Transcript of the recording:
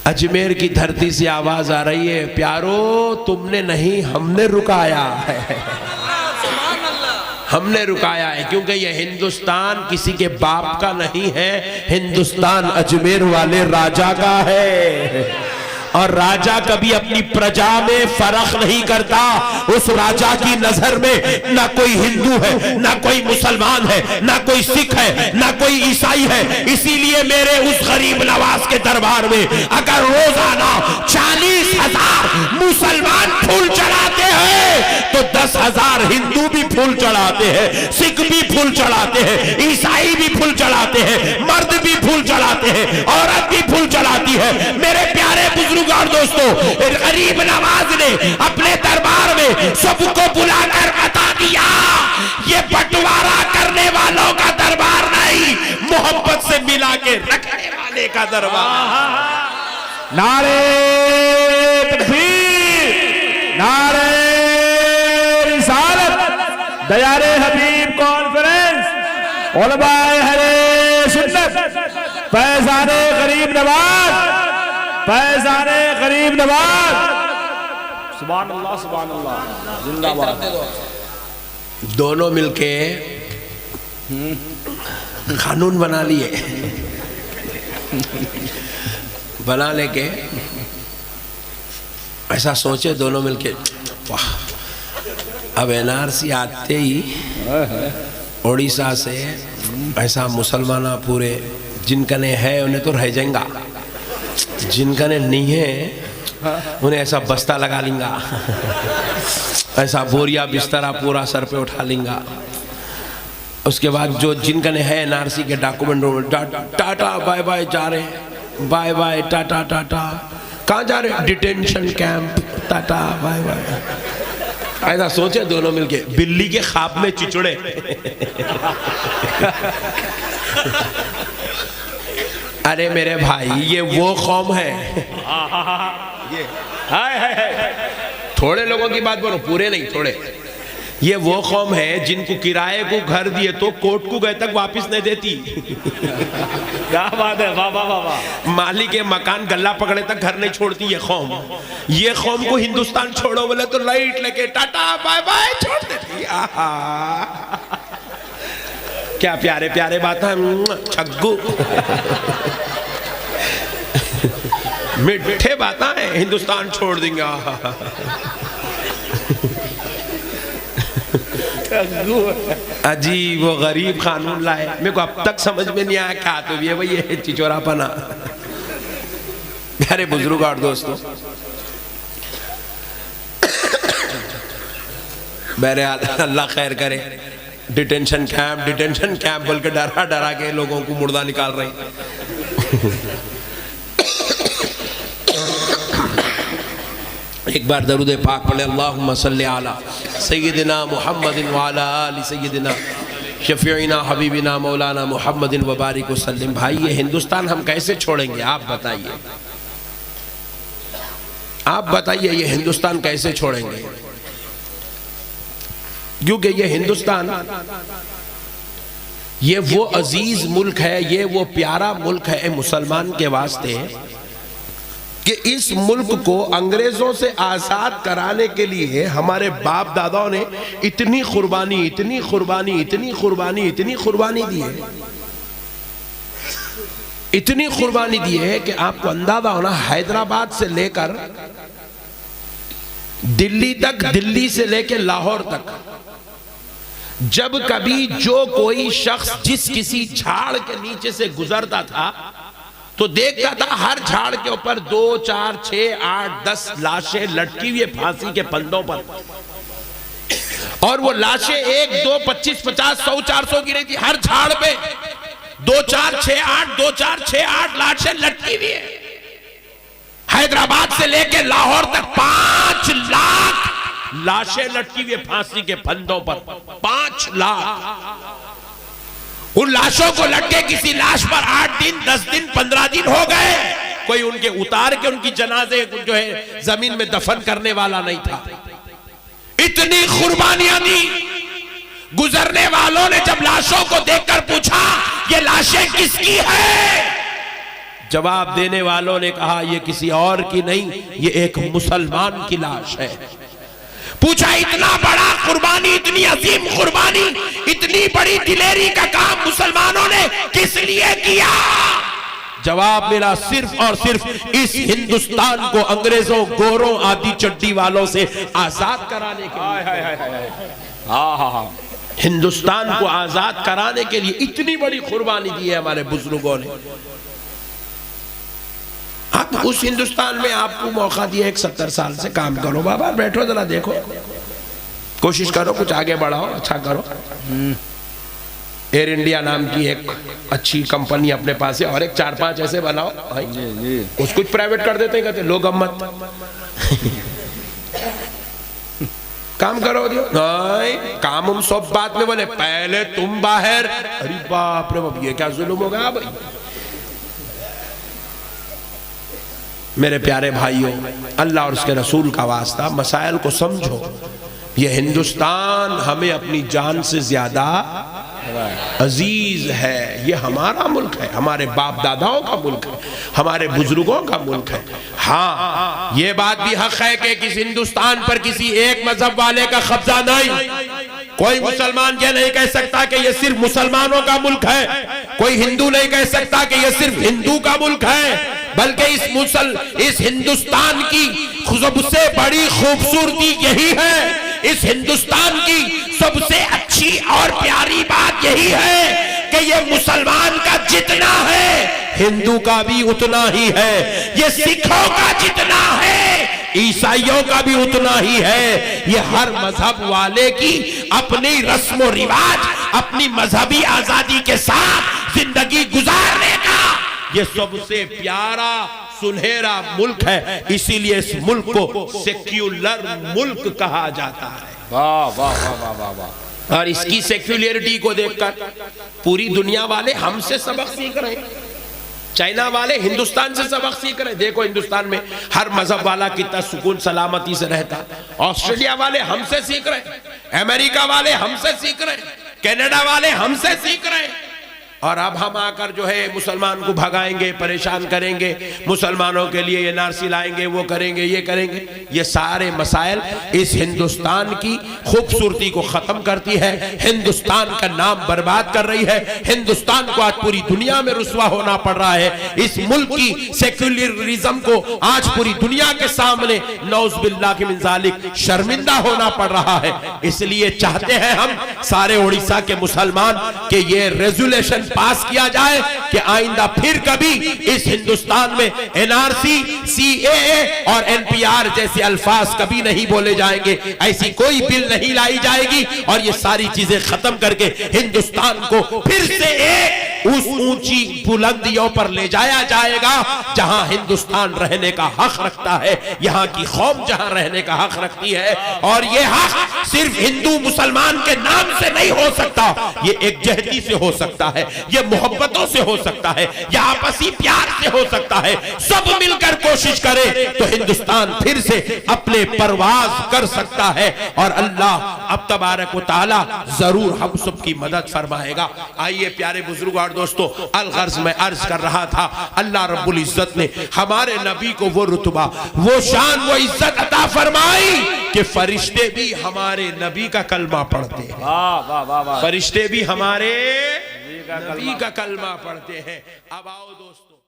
अजमेर की धरती से आवाज आ रही है, प्यारो तुमने नहीं हमने रुकाया है। हमने रुकाया है क्योंकि ये हिंदुस्तान किसी के बाप का नहीं है, हिंदुस्तान अजमेर वाले राजा का है। और राजा कभी अपनी प्रजा में फर्क नहीं करता। उस राजा की नजर में ना कोई हिंदू है, ना कोई मुसलमान है, ना कोई सिख है, ना कोई ईसाई है। इसीलिए मेरे उस गरीब नवाज के दरबार में अगर रोजाना 40,000 मुसलमान फूल चढ़ाते हैं तो 10,000 हिंदू भी फूल चढ़ाते हैं, सिख भी फूल चढ़ाते हैं, ईसाई भी फूल चढ़ाते हैं, मर्द भी फूल चढ़ाते हैं, औरत भी फूल चढ़ाती है। मेरे प्यारे बुजुर्ग और दोस्तों, गरीब नवाज ने अपने दरबार में सबको बुलाकर बता दिया, ये बंटवारा करने वालों का दरबार नहीं, मोहब्बत से मिला के रखने वाले का दरबार। नारे तकबीर, नारे रिसालत, दयारे हबीब कॉन्फ्रेंस, उलमाए अहले सुन्नत, फैज़ाने गरीब नवाज, फैज़ाने गरीब नवाज। सुभान अल्लाह, सुभान अल्लाह, जिंदाबाद। दोनों मिलके कानून बना लिए, बना लेके ऐसा सोचे दोनों मिलके, वाह अब एनआरसी आते ही उड़ीसा से ऐसा मुसलमान पूरे जिनका ने है उन्हें तो रह जाएगा, जिनका ने नहीं है उन्हें ऐसा बस्ता लगा लेंगा, ऐसा बोरिया बिस्तरा पूरा सर पे उठा लेंगा। उसके बाद जो जिनका ने है एनआरसी के डॉक्यूमेंट, टाटा बाय बाय जा रहे हैं, बाय बाय टाटा टाटा, कहाँ जा रहे हैं? Detention camp, tata bye bye. ऐसा सोचे दोनों मिलके, बिल्ली के ख्वाब में चिचड़े। अरे मेरे भाई ये वो कौम है, ये थोड़े लोगों की बात बोलो, पूरे नहीं थोड़े। ये वो कौम है जिनको किराए को घर दिए तो कोर्ट को गए तक वापस नहीं देती। क्या बात है, वाह वाह वाह। मालिक के मकान गल्ला पकड़े तक घर नहीं छोड़ती ये कौम। ये कौम को हिंदुस्तान छोड़ो बोले तो लाइट लेके टाटा बाय बाय छोड़ देती। क्या प्यारे प्यारे बात है, छग्गू मीठे बात है, हिंदुस्तान छोड़ देंगे। अजीब वो गरीब कानून लाए, मेरे को अब तक समझ में नहीं आया क्या तो ये भाई ये चिचोरापना। प्यारे बुजुर्ग और दोस्तों, मेरे अल्लाह खैर करे, डिटेंशन कैंप बोल के डरा डरा के लोगों को मुर्दा निकाल रहे। एक बार दरूद पाक पढ़े, अल्लाहुम्मा सल्ली अला सय्यिदिना मुहम्मदिन व अला आलि सय्यिदिना शफीइना हबीबिना मौलाना मुहम्मदिन व बारिक वसल्लम। भाई ये हिंदुस्तान हम कैसे छोड़ेंगे? आप बताइए, आप बताइए ये हिंदुस्तान कैसे छोड़ेंगे? क्योंकि ये हिंदुस्तान ये वो अजीज मुल्क है, ये वो प्यारा मुल्क है मुसलमान के वास्ते कि इस मुल्क को अंग्रेजों से आजाद कराने के लिए हमारे बाप दादाओं ने इतनी कुर्बानी इतनी कुर्बानी इतनी कुर्बानी इतनी कुर्बानी दी है, इतनी कुर्बानी दी है कि आपको अंदाजा होना, हैदराबाद से लेकर दिल्ली तक, दिल्ली से लेकर लाहौर तक, जब कभी जो कोई शख्स जिस किसी झाड़ के नीचे से गुजरता था तो देखता था हर झाड़ के ऊपर 2, 4, 6, 8, 10 लाशें लटकी हुई फांसी के फंदों पर, और वो लाशें 1, 2, 25, 50, 100, 400 गिरी थी हर झाड़ पे। 2, 4, 6, 8, 2, 4, 6, 8 लाशें लटकी हुई है। हैदराबाद से लेके लाहौर तक 5 लाख लाशें लटकी हुई फांसी के फंदों पर। 5 लाख। उन लाशों को लटके किसी लाश पर 8 दिन 10 दिन 15 दिन हो गए, कोई उनके उतार के उनकी जनाजे जो है जमीन में दफन करने वाला नहीं था। इतनी कुर्बानियां दी। गुजरने वालों ने जब लाशों को देखकर पूछा ये लाशें किसकी है, जवाब देने वालों ने कहा ये किसी और की नहीं, ये एक मुसलमान की लाश है। पूछा इतना बड़ा कुर्बानी, इतनी अजीम कुर्बानी, इतनी बड़ी दिलेरी का काम मुसलमानों ने किस लिए किया? जवाब मिला सिर्फ और सिर्फ इस हिंदुस्तान को अंग्रेजों, गोरों, आदि चड्डी वालों से आजाद कराने के लिए। हिंदुस्तान को आजाद कराने के लिए इतनी बड़ी कुर्बानी दी है हमारे बुजुर्गों ने। अब उस हिंदुस्तान में आपको मौका दिया एक 70 साल से काम करो बाबा, बैठो जरा देखो, कोशिश करो, कुछ आगे बढ़ाओ, अच्छा करो। एयर इंडिया नाम की एक अच्छी कंपनी अपने पास है और एक 4-5 ऐसे बनाओ भाई, उसको कुछ प्राइवेट कर देते हैं, कहते लोग मत काम करो दियो नहीं, काम हम सब बात में बोले, पहले तुम बाहर। अरे बाप रे बाप, ये क्या जुल्म होगा भाई। मेरे प्यारे भाइयों, अल्लाह और उसके रसूल का वास्ता, मसाइल को समझो। ये हिंदुस्तान हमें अपनी जान से ज्यादा अजीज है। ये हमारा मुल्क है, हमारे बाप दादाओं का मुल्क है, हमारे बुजुर्गों का मुल्क है। हाँ, ये बात भी हक है कि किस हिंदुस्तान पर किसी एक मजहब वाले का कब्जा नहीं। कोई मुसलमान ये नहीं कह सकता कि ये सिर्फ मुसलमानों का मुल्क है, कोई हिंदू नहीं कह सकता कि ये सिर्फ हिंदू का मुल्क है, बल्कि इस हिंदुस्तान की सबसे बड़ी खूबसूरती यही है, इस हिंदुस्तान की सबसे अच्छी और प्यारी बात यही है कि ये मुसलमान का जितना है हिंदू का भी उतना ही है, ये सिखों का जितना है ईसाइयों का भी उतना ही है। ये हर मजहब वाले की अपनी रस्म और रिवाज, अपनी मजहबी आजादी के साथ जिंदगी गुजारने का ये सबसे प्यारा सुनहरा मुल्क है। इसीलिए इस मुल्क को सेक्युलर मुल्क कहा जाता है। वाह वाह वाह वाह वाह। और इसकी सेक्युलरिटी को देखकर पूरी दुनिया वाले हमसे सबक सीख रहे हैं। चाइना वाले हिंदुस्तान से सबक सीख रहे हैं। देखो हिंदुस्तान में हर मजहब वाला कितना सुकून सलामती से रहता है। ऑस्ट्रेलिया वाले हमसे सीख रहे हैं, अमेरिका वाले हमसे सीख रहे हैं, कनाडा वाले हमसे सीख रहे हैं। और अब हम आकर जो है मुसलमान को भगाएंगे, परेशान करेंगे, मुसलमानों के लिए एनआरसी लाएंगे, वो करेंगे, ये करेंगे। ये सारे मसाइल इस हिंदुस्तान की खूबसूरती को खत्म करती है, हिंदुस्तान का नाम बर्बाद कर रही है। हिंदुस्तान को आज पूरी दुनिया में रुस्वा होना पड़ रहा है। इस मुल्क की सेक्युलरिज्म को आज पूरी दुनिया के सामने नौज़ुबिल्लाह के मिन ज़ालिक शर्मिंदा होना पड़ रहा है। इसलिए चाहते हैं हम सारे उड़ीसा के मुसलमान कि ये रेजुलेशन पास किया जाए कि आइंदा फिर कभी इस हिंदुस्तान में एनआरसी, सीएए और एनपीआर जैसे अल्फाज कभी नहीं बोले जाएंगे। ऐसी कोई बिल नहीं लाई जाएगी और ये सारी चीजें खत्म करके हिंदुस्तान को फिर से उस ऊंची बुलंदियों पर ले जाया जाएगा जहां हिंदुस्तान रहने का हक रखता है, यहां की कौम जहां रहने का हक रखती है। और ये हक सिर्फ हिंदू मुसलमान के नाम से नहीं हो सकता, ये एकजहती से हो सकता है, ये मोहब्बतों से हो सकता है, ये आपसी प्यार से हो सकता है। सब मिलकर कोशिश करें तो हिंदुस्तान फिर से अपने परवाज कर सकता है और अल्लाह अब तबारक व तआला जरूर हम सब की मदद फरमाएगा। आइए प्यारे बुजुर्ग और दोस्तों, अलगर्ज में अर्ज कर रहा था, अल्लाह रब्बुल इज्जत ने हमारे नबी को वो रुतबा, वो शान, वो इज्जत अता फरमाई कि फरिश्ते भी हमारे नबी का कलमा पढ़ते हैं। वाह वाह वाह वाह। फरिश्ते भी हमारे नबी का कलमा पढ़ते हैं। अब आओ दोस्तों।